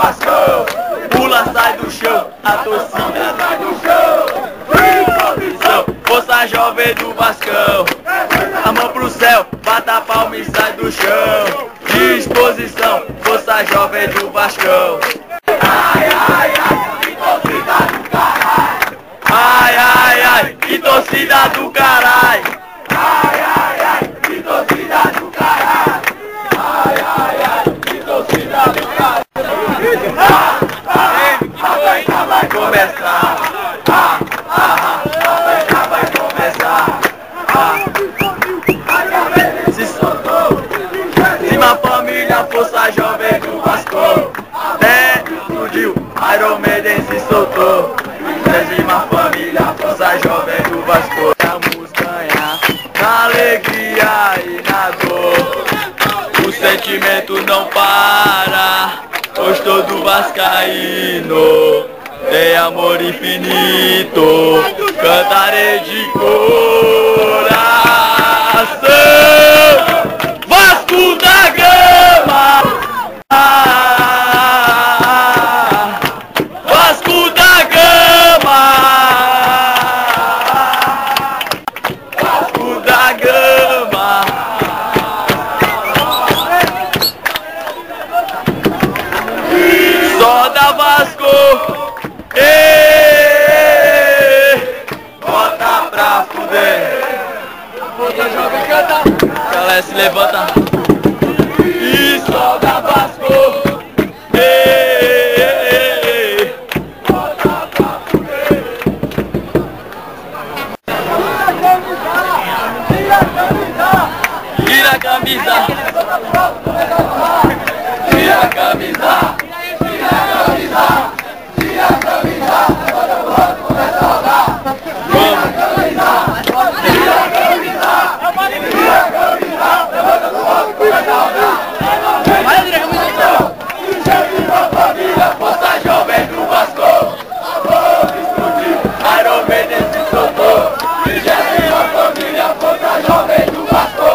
Vascão. Pula, sai do chão, a torcida sai do chão. Disposição, força jovem do Vascão. A mão pro céu, bata a palma e sai do chão. Disposição, força jovem do Vascão. Ai, ai, ai, que torcida do caralho. Ai, ai, ai, que torcida do caralho. Ai, ai, ai, que torcida do caralho. Ai, ai, ai, que torcida do caralho. A festa vai começar. A festa vai começar. Se soltou. Cima família, força jovem do Vasco. Até explodiu, Iron Maiden se soltou. Cima família, força jovem do Vasco. Vamos ganhar na alegria e na dor. O sentimento não para, pois todo vascaíno tem amor infinito. Cantarei de coração. Vasco da Gama. Vasco da Gama. Vasco da Gama. Só da Vasco. Bota pra fuder. Bota, jovem, canta. Galera, se levanta. E só da Vasco. Bota pra fuder. Tira a camisa. Tira a camisa. Tira a camisa. Tira a camisa. Tira a camisa. Agora o rock começa a rodar. Tira a camisa. Tira a camisa. Tira a camisa. Levanta do rock começa a rodar. Vai, tira a camisa. Incentiva a família, força jovem do Vasco. A boca explodiu, Iron Maiden se soltou. Incentiva a família, força jovem do Vasco.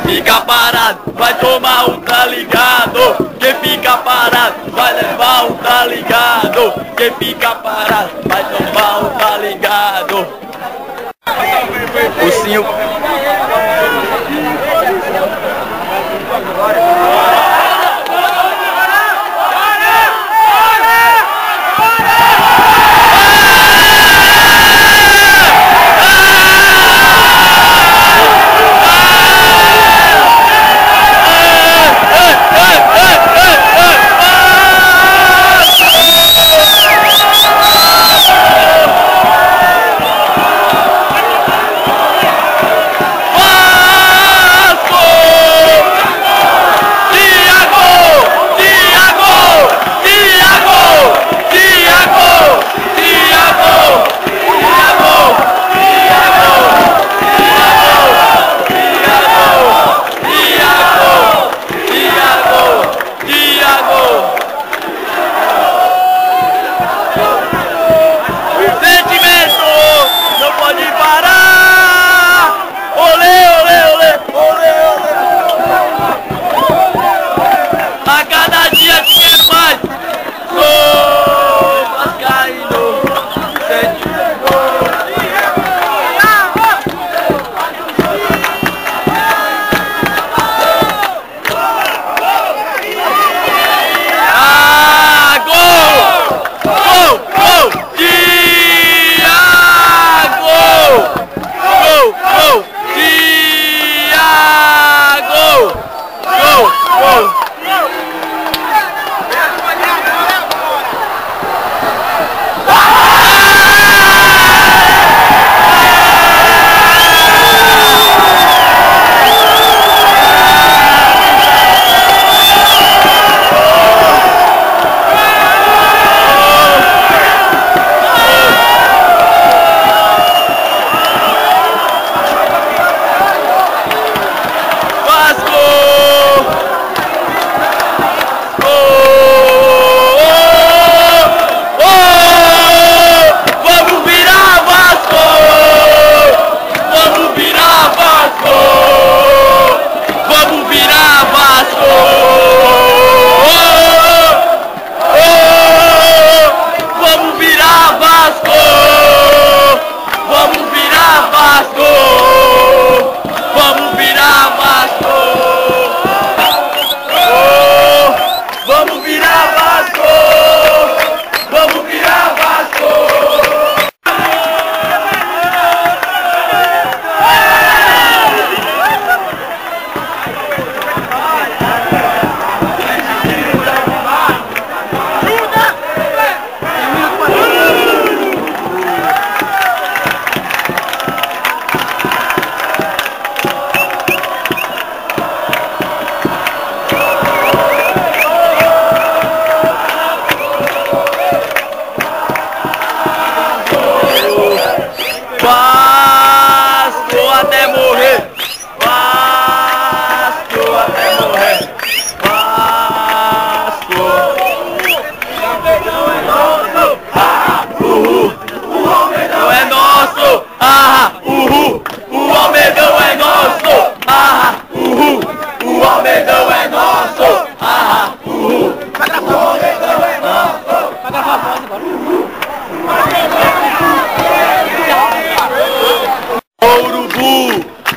Fica parado, vai tomar um tá ligado. Quem fica parado, vai levar um tá ligado. Quem fica parado, vai tomar um tá ligado. O senhor...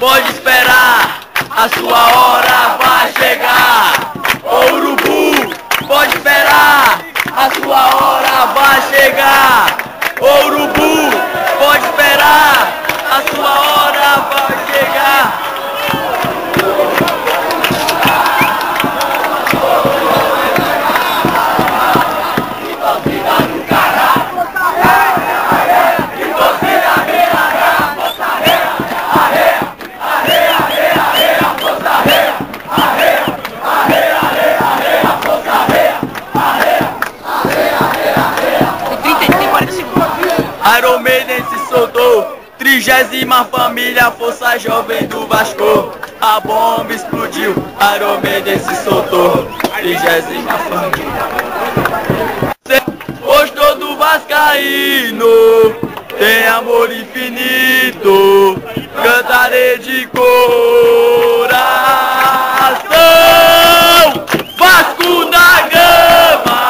pode esperar, a sua hora vai chegar. Ô urubu, pode esperar, a sua hora vai chegar. Ô urubu, pode esperar, a sua hora vai chegar. Iron Maiden se soltou, 30ª família, força jovem do Vasco. A bomba explodiu, Iron Maiden se soltou, 30ª família. Cê gostou do vascaíno, tem amor infinito, cantarei de coração. Vasco da Gama.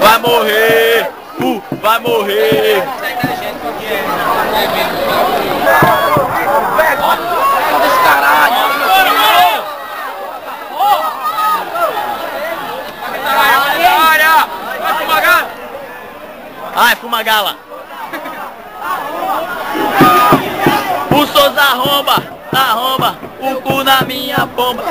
Vai morrer, vai morrer. Esse caralho. Ai, Fumagala. O Souza arromba, o cu na minha pomba.